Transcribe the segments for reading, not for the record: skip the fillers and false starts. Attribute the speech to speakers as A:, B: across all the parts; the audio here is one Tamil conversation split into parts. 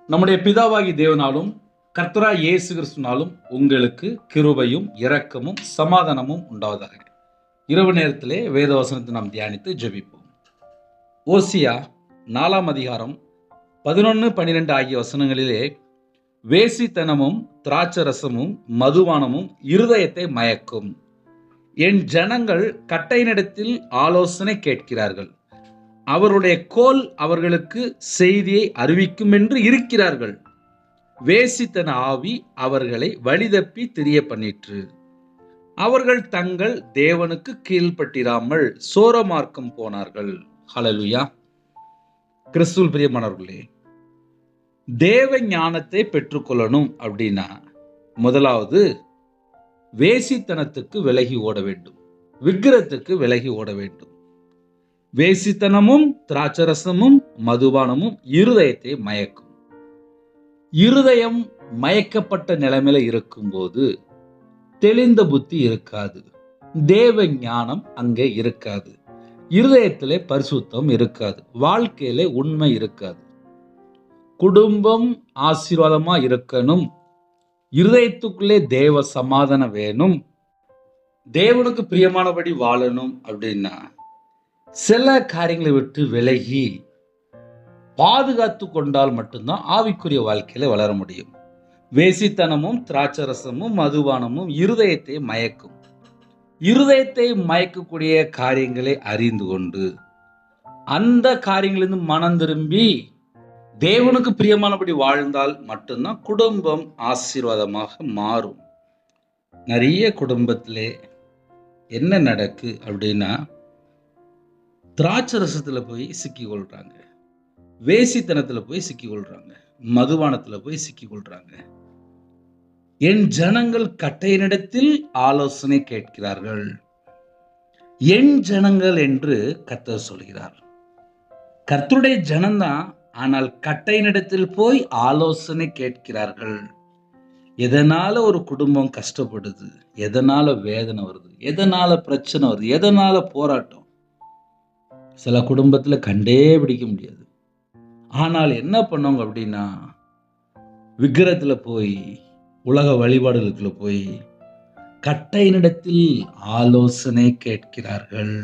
A: நம்முடைய பிதாவாகி தேவனாலும் கர்த்தராய் இயேசு கிறிஸ்துனாலும் உங்களுக்கு கிருபையும் இரக்கமும் சமாதானமும் உண்டாவதாக. இரவு நேரத்திலே வேத வசனத்தை நாம் தியானித்து ஜெபிப்போம். ஓசியா 4 அதிகாரம் 11, 12 ஆகிய வசனங்களிலே வேசித்தனமும் திராட்சரசமும் மதுபானமும் இருதயத்தை மயக்கும். என் ஜனங்கள் கட்டையினிடத்தில் ஆலோசனை கேட்கிறார்கள், அவருடைய கோல் அவர்களுக்கு செய்தியை அறிவிக்கும் என்று இருக்கிறார்கள். வேசித்தன ஆவி அவர்களை வழிதப்பி திரிய பண்ணிற்று. அவர்கள் தங்கள் தேவனுக்கு கீழ்ப்பட்டிராமல் சோரமார்க்கம் போனார்கள். ஹல்லேலூயா. கிறிஸ்துவில் பிரியமானவர்களே, தேவ ஞானத்தை பெற்றுக்கொள்ளணும் அப்படின்னா முதலாவது வேசித்தனத்துக்கு விலகி ஓட வேண்டும், விக்கிரத்துக்கு விலகி ஓட வேண்டும். வேசித்தனமும் திராட்சரசமும் மதுபானமும் இருதயத்தை மயக்கும். இருதயம் மயக்கப்பட்ட நிலைமையில இருக்கும்போது தெளிந்த புத்தி இருக்காது, தேவ ஞானம் அங்கே இருக்காது, இருதயத்திலே பரிசுத்தம் இருக்காது, வாழ்க்கையிலே உண்மை இருக்காது. குடும்பம் ஆசீர்வாதமா இருக்கணும், இருதயத்துக்குள்ளே தேவ சமாதானம் வேணும், தேவனுக்கு பிரியமானபடி வாழணும் அப்படின்னா சில காரியங்களை விட்டு விலகி பாதுகாத்து கொண்டால் மட்டும்தான் ஆவிக்குரிய வாழ்க்கையில வளர முடியும். வேசித்தனமும் திராட்சரசமும் மதுபானமும் இருதயத்தை மயக்கும். இருதயத்தை மயக்கக்கூடிய காரியங்களை அறிந்து கொண்டு அந்த காரியங்களிலிருந்து மனம் திரும்பி தேவனுக்கு பிரியமானபடி வாழ்ந்தால் மட்டும்தான் குடும்பம் ஆசீர்வாதமாக மாறும். நிறைய குடும்பத்திலே என்ன நடக்கு அப்படின்னா, திராட்சரசத்துல போய் சிக்கி கொள்றாங்க, வேசித்தனத்துல போய் சிக்கி கொள்றாங்க, மதுபானத்துல போய் சிக்கி கொள்றாங்க. என் ஜனங்கள் கட்டையினிடத்தில் ஆலோசனை கேட்கிறார்கள். என் ஜனங்கள் என்று கர்த்தர் சொல்கிறார். கர்த்தருடைய ஜனம்தான், ஆனால் கட்டையினிடத்தில் போய் ஆலோசனை கேட்கிறார்கள். எதனால ஒரு குடும்பம் கஷ்டப்படுது, எதனால வேதனை வருது, எதனால பிரச்சனை வருது, எதனால போராட்டம், சில குடும்பத்துல கண்டே பிடிக்க முடியாது. ஆனால் என்ன பண்ணுவாங்க அப்படின்னா, விக்கிரத்துல போய் உலக வழிபாடுகளுக்குள்ள போய் கட்டையினிடத்தில் ஆலோசனை கேட்கிறார்கள்.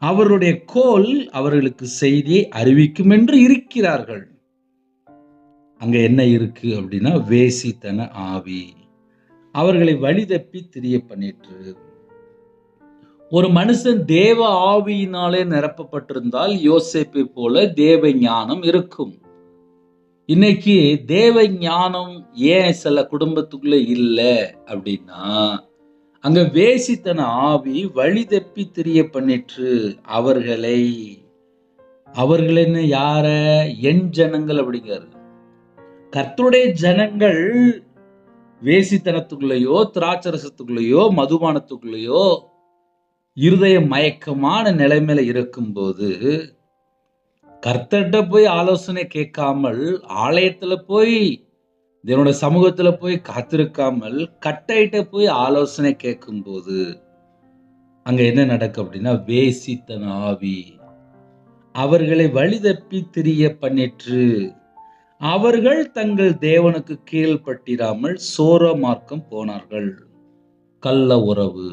A: அவருடைய கோல் அவர்களுக்கு செய்தியை அறிவிக்கும் என்று இருக்கிறார்கள். அங்க என்ன இருக்கு அப்படின்னா, வேசித்தன ஆவி அவர்களை வழிதப்பி திரிய பண்ணிற்று. ஒரு மனுஷன் தேவ ஆவியினாலே நிரப்பப்பட்டிருந்தால் யோசேப்பை போல தேவ ஞானம் இருக்கும். இன்னைக்கு தேவ ஞானம் ஏன் சில குடும்பத்துக்குள்ள இல்லை அப்படின்னா, அங்க வேசித்தன ஆவி வழிதப்பி திரிய பண்ணிற்று அவர்கள்னு யார? என் ஜனங்கள் அப்படிங்கிறாரு. கர்த்தருடைய ஜனங்கள் வேசித்தனத்துக்குள்ளேயோ திராட்சரசத்துக்குள்ளேயோ மதுபானத்துக்குள்ளேயோ இருதய மயக்கமான நிலைமையில இருக்கும்போது கர்த்தர்கிட்ட போய் ஆலோசனை கேட்காமல், ஆலயத்துல போய் என்னோட சமூகத்துல போய் காத்திருக்காமல் கட்டையிட்ட போய் ஆலோசனை கேட்கும்போது அங்க என்ன நடக்கும் அப்படின்னா, வேசித்தன ஆவி அவர்களை வழிதப்பி திரிய பண்ணிற்று. அவர்கள் தங்கள் தேவனுக்கு கீழ்ப்பட்டிராமல் சோர மார்க்கம் போனார்கள். கள்ள உறவு.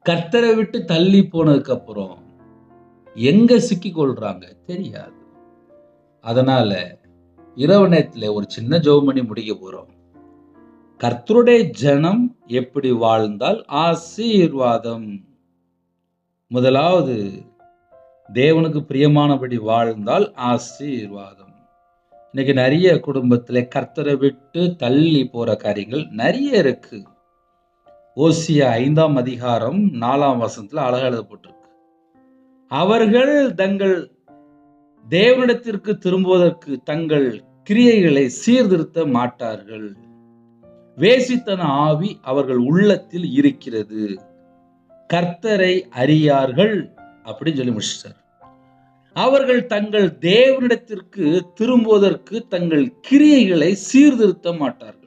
A: கர்த்தரை விட்டு தள்ளி போனதுக்கு அப்புறம் எங்க சிக்கி கொள்றாங்க தெரியாது. அதனால இரவு நேரத்துல ஒரு சின்ன ஜெபம் பண்ணி முடிக்க போறோம். கர்த்தருடைய ஜனம் எப்படி வாழ்ந்தால் ஆசீர்வாதம். முதலாவது, தேவனுக்கு பிரியமானபடி வாழ்ந்தால் ஆசீர்வாதம். இன்னைக்கு நிறைய குடும்பத்துல கர்த்தரை விட்டு தள்ளி போற காரியங்கள் நிறைய இருக்கு. ஓசியா 5 அதிகாரம் 4 வசனத்துல அழகா எழுதப்பட்டிருக்கு. அவர்கள் தங்கள் தேவனிடத்திற்கு திரும்புவதற்கு தங்கள் கிரியைகளை சீர்திருத்த மாட்டார்கள். வேசித்தன ஆவி அவர்கள் உள்ளத்தில் இருக்கிறது, கர்த்தரை அறியார்கள் அப்படின்னு சொல்லி முடிச்சிட்டார். அவர்கள் தங்கள் தேவனிடத்திற்கு திரும்புவதற்கு தங்கள் கிரியைகளை சீர்திருத்த மாட்டார்கள்.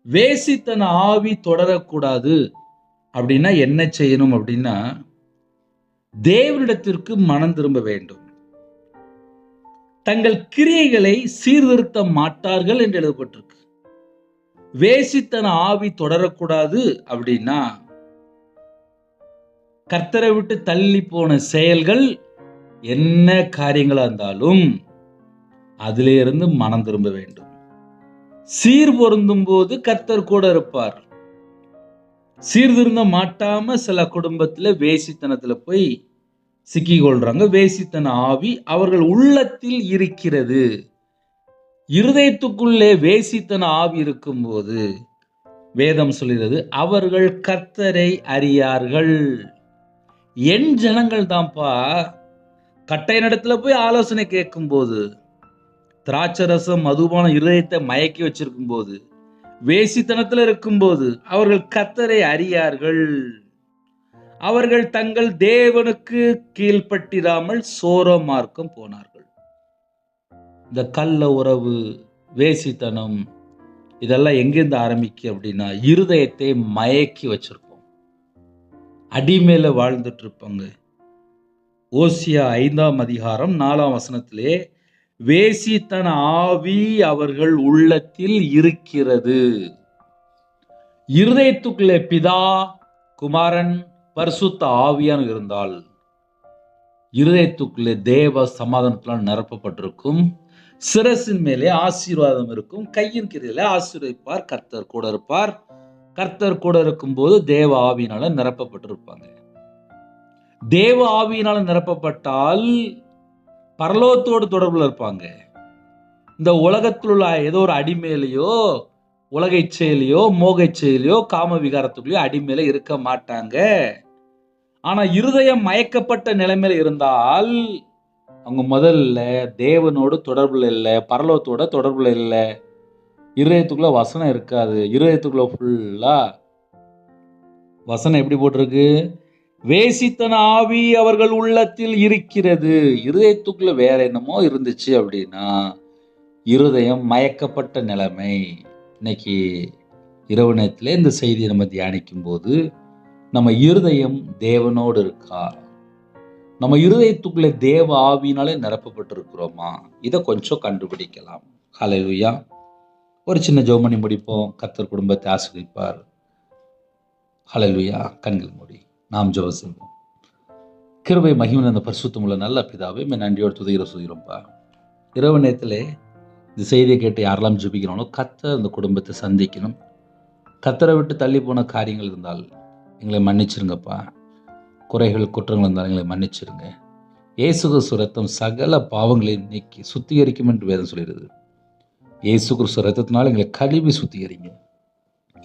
A: வேசித்தன ஆவி தொடரக்கூடாது அப்படின்னா என்ன செய்யணும் அப்படின்னா, தேவனிடத்திற்கு மனம் திரும்ப வேண்டும். தங்கள் கிரியைகளை சீர்திருத்த மாட்டார்கள் என்று எழுதப்பட்டிருக்கு. வேசித்தன ஆவி தொடரக்கூடாது அப்படின்னா கர்த்தரை விட்டு தள்ளி போன செயல்கள் என்ன காரியங்களா இருந்தாலும் அதிலிருந்து மனம் திரும்ப வேண்டும். சீர் பொருந்தும் போது கர்த்தர் கூட இருப்பார். சீர்திருந்த மாட்டாம சில குடும்பத்துல வேசித்தனத்துல போய் சிக்கிக் கொள்றாங்க. வேசித்தன ஆவி அவர்கள் உள்ளத்தில் இருக்கிறது. இருதயத்துக்குள்ளே வேசித்தன ஆவி இருக்கும்போது வேதம் சொல்கிறது அவர்கள் கர்த்தரை அறியார்கள். என் ஜனங்கள் தான்ப்பா கட்டை நடத்துல போய் ஆலோசனை கேட்கும் போது, திராட்சரசம் மதுபான இருதயத்தை மயக்கி வச்சிருக்கும் போது, வேசித்தனத்தில் இருக்கும்போது அவர்கள் கர்த்தரை அறியார்கள். அவர்கள் தங்கள் தேவனுக்கு கீழ்ப்பட்டிராமல் சோர மார்க்கம் போனார்கள். இந்த கள்ள உறவு, வேசித்தனம் இதெல்லாம் எங்கிருந்து ஆரம்பிக்கும் அப்படின்னா இருதயத்தை மயக்கி வச்சிருப்போம். அடிமேல வாழ்ந்துட்டு இருப்பாங்க. ஓசியா 5ஆம் அதிகாரம் 4ஆம் வசனத்திலே வேசித்தன ஆவி அவர்கள் உள்ளத்தில் இருக்கிறது. இருதயத்துக்குள்ளே பிதா, குமாரன், பரிசுத்த ஆவியான் இருந்தால் இருதயத்துக்குள்ளே தேவ சமாதானத்தால் நிரப்பப்பட்டிருக்கும். சிரசின் மேலே ஆசீர்வாதம் இருக்கும். கையின் கீழிலே ஆசீர்வதிப்பார். கர்த்தர் கூட இருப்பார். கர்த்தர் கூட இருக்கும்போது தேவ ஆவியினால நிரப்பப்பட்டிருப்பாங்க. தேவ ஆவியினால நிரப்பப்பட்டால் பரலோகத்தோடு தொடர்புல இருப்பாங்க. இந்த உலகத்தில் உள்ள ஏதோ ஒரு அடிமையிலையோ, உலக இச்சையிலையோ, மோக இச்சையிலையோ, காம விகாரத்துக்குள்ளேயோ அடிமையில இருக்க மாட்டாங்க. ஆனா இருதயம் மயக்கப்பட்ட நிலைமையில இருந்தால் அவங்க முதல்ல தேவனோடு தொடர்புல இல்லை, பரலோகத்தோட தொடர்புல இல்லை. இருதயத்துக்குள்ள வசனம் இருக்காது. இருதயத்துக்குள்ள ஃபுல்லா வசனம் எப்படி போட்டிருக்கு? வேசித்தன ஆவி அவர்கள் உள்ளத்தில் இருக்கிறது. இருதயத்துக்குள்ள வேற என்னமோ இருந்துச்சு அப்படின்னா இருதயம் மயக்கப்பட்ட நிலைமை. இன்னைக்கு இரவு நேரத்திலே இந்த செய்தியை நம்ம தியானிக்கும் போது நம்ம இருதயம் தேவனோடு இருக்கா? நம்ம இருதயத்துக்குள்ளே தேவ ஆவியினாலே நிரப்பப்பட்டிருக்கிறோமா? இதை கொஞ்சம் கண்டுபிடிக்கலாம். ஹல்லேலூயா. ஒரு சின்ன ஜெபம் பண்ணி முடிப்போம். கர்த்தர் குடும்பத்தை ஆசீர்வதிப்பார். ஹல்லேலூயா. கண்கள் மூடி நாம் ஜெபம் செய்வோம். கிருபை மகிமை அந்த பரிசுத்தமுள்ள நல்ல பிதாவே, நன்றியோடு துதிக்கிறோம்ப்பா. இரவு நேரத்திலே இந்த செய்தியை கேட்டு யாரெல்லாம் ஜெபிக்கிறாங்களோ கர்த்தர் அந்த குடும்பத்தை சந்திக்கணும். கர்த்தரை விட்டு தள்ளி போன காரியங்கள் இருந்தால் எங்களை மன்னிச்சிருங்கப்பா. குறைகள் குற்றங்கள் இருந்தால் எங்களை மன்னிச்சிருங்க. இயேசு கிறிஸ்து ரத்தம் சகல பாவங்களையும் நீக்கி சுத்திகரிக்கும் என்று வேதம் சொல்கிறது. இயேசு கிறிஸ்து ரத்தத்தினால் எங்களை கழுவி சுத்திகரிங்க.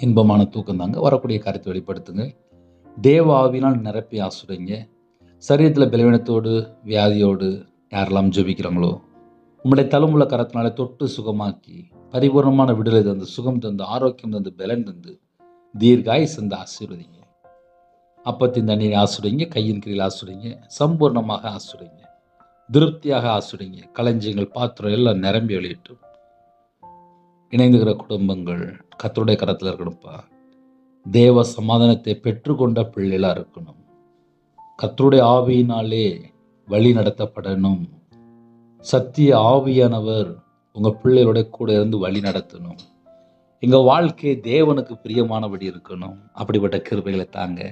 A: இன்பமான தூக்கம் தாங்க. வரக்கூடிய காரியத்தை வெளிப்படுத்துங்க. தேவ ஆவியினால் நிரப்பி ஆசுரைங்க. சரீரத்தில் பலவீனத்தோடு வியாதியோடு யாரெல்லாம் ஜெபிக்கிறாங்களோ உம்முடைய தழும்புள்ள கரத்தினாலே தொட்டு சுகமாக்கி பரிபூர்ணமான விடுதலை தந்து, சுகம் தந்து, ஆரோக்கியம் தந்து, பலன் தந்து, தீர்காயுசு தந்து ஆசீர்வதிங்க. அப்பத்தின் தண்ணீரை ஆசுரைங்க. கையின் கீழில் ஆசுரைங்க. சம்பூர்ணமாக ஆசுரைங்க. திருப்தியாக ஆசுரைங்க. களஞ்சியங்கள் பாத்திரம் எல்லாம் நிரம்பி வெளியிட்டும். இணைந்துகிற குடும்பங்கள் கர்த்தருடைய கரத்தில் இருக்கணும்ப்பா. தேவ சமாதானத்தை பெற்றுக்கொண்ட பிள்ளைகளா இருக்கணும். கர்த்தருடைய ஆவியினாலே வழி நடத்தப்படணும். சத்திய ஆவியானவர் உங்க பிள்ளைகளோட கூட இருந்து வழி நடத்தணும். எங்க வாழ்க்கை தேவனுக்கு பிரியமானபடி இருக்கணும். அப்படிப்பட்ட கிருபைகளை தாங்க.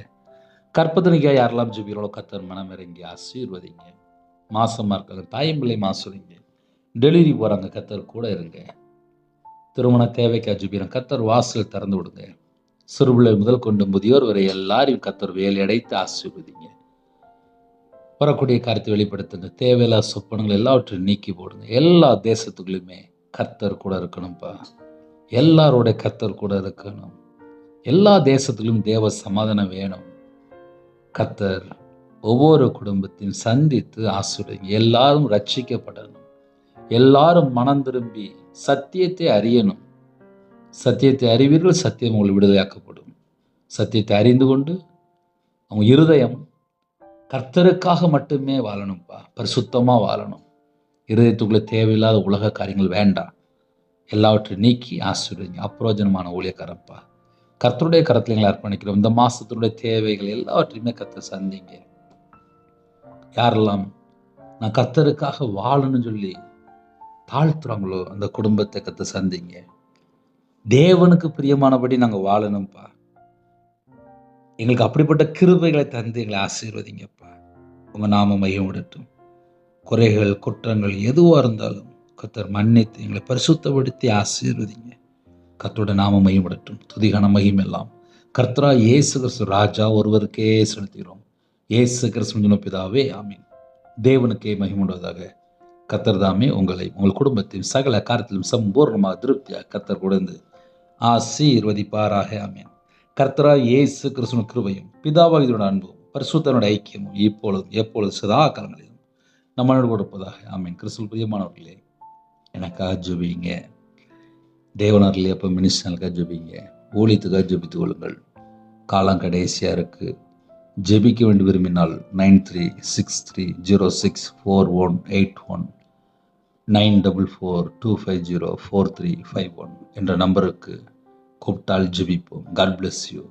A: கற்பதனைக்காக யாரெல்லாம் ஜெபிக்கிறோம் கர்த்தர் மனம் இறங்கி ஆசீர்வதிங்க. மாசமா இருக்காங்க, தாயம்பிள்ளை மாசுறீங்க, டெலிவரி போறாங்க, கர்த்தர் கூட இருங்க. திருமண தேவைக்காக ஜெபிக்கிறோம், கர்த்தர் வாசல் திறந்து விடுங்க. சிறுபிள்ளை முதல் கொண்டு முதியோர் வரை எல்லாரையும் கர்த்தர் வேலை அடைத்து ஆசீர்வதிங்க. வரக்கூடிய காரியத்தை வெளிப்படுத்துங்க. தேவையில்லா சொப்பனங்கள் எல்லாவற்றையும் நீக்கி போடுங்க. எல்லா தேசத்துக்குள்ளுமே கர்த்தர் கூட இருக்கணும்ப்பா. எல்லாரோட கர்த்தர் கூட இருக்கணும். எல்லா தேசத்திலும் தேவ சமாதானம் வேணும். கர்த்தர் ஒவ்வொரு குடும்பத்தையும் சந்தித்து ஆசீர்வதிங்க. எல்லாரும் ரட்சிக்கப்படணும். எல்லாரும் மனம் திரும்பி சத்தியத்தை அறியணும். சத்தியத்தை அறிவீர்கள், சத்தியம் உங்களை விடுதலையாக்கப்படும். சத்தியத்தை அறிந்து கொண்டு அவங்க இருதயம் கர்த்தருக்காக மட்டுமே வாழணும்ப்பா. பரிசுத்தமாக வாழணும். இருதயத்துக்குள்ளே தேவையில்லாத உலக காரியங்கள் வேண்டாம். எல்லாவற்றையும் நீக்கி ஆசீர்வதிங்க. அப்பிரோஜனமான ஊழியக்காரப்பா, கர்த்தருடைய கரத்தில் எங்களை அர்ப்பணிக்கிறோம். இந்த மாசத்தினுடைய தேவைகள் எல்லாவற்றையுமே கர்த்தர் சந்திங்க. யாரெல்லாம் நான் கர்த்தருக்காக வாழணும்னு சொல்லி தாழ்த்துறாங்களோ அந்த குடும்பத்தை கத்த சந்திங்க. தேவனுக்கு பிரியமானபடி நாங்கள் வாழணும்ப்பா. எங்களுக்கு அப்படிப்பட்ட கிருபைகளை தந்து எங்களை ஆசீர்வதிங்கப்பா. உங்கள் நாம மையமிடட்டும். குறைகள் குற்றங்கள் எதுவாக இருந்தாலும் கர்த்தர் மன்னித்து எங்களை பரிசுத்தப்படுத்தி ஆசீர்வதிங்க. கர்த்தருடைய நாம மையமிடட்டும். துதிகான மகிமெல்லாம் கர்த்தரா இயேசு கிறிஸ்து ராஜா ஒருவருக்கே செலுத்துகிறோம். இயேசு கிறிஸ்து பிதாவே ஆமீன். தேவனுக்கே மகிமுண்டதாக. கர்த்தர் தாமே உங்களை உங்கள் குடும்பத்தையும் சகல காரியத்திலும் சம்பூர்ணமாக திருப்தியாக கர்த்தர் கொடுத்து ஆசீர்வதிப்பாராக. ஆமீன். கர்த்தரா இயேசு கிறிஸ்துவின் கிருபையும் பிதாவாகிய இதனுடைய அன்பும் பரிசுத்தனுடைய ஐக்கியமும் இப்பொழுதும் எப்பொழுதும் சதா காலங்களிலும் நம்மளோடு கொடுப்பதாக. ஆமீன். கிறிஸ்துவில் பிரியமானவர்களே, எனக்காக ஜெபிங்க. தேவனாரில் எப்போ மினிஸ்டனுக்காக ஜெபிங்க. ஊழியத்துக்காக ஜெபித்துக் கொள்ளுங்கள். காலம் கடைசியாக இருக்குது. ஜெபிக்க வேண்டி விரும்பினால் 9363064181 9442504351 என்ற நம்பருக்கு கூப்பிட்டால் ஜெபிப்போம். God bless you.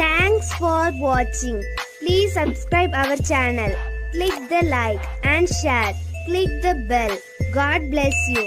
B: Thanks for watching. Please subscribe our channel. Click the like and share. Click the bell. God bless you.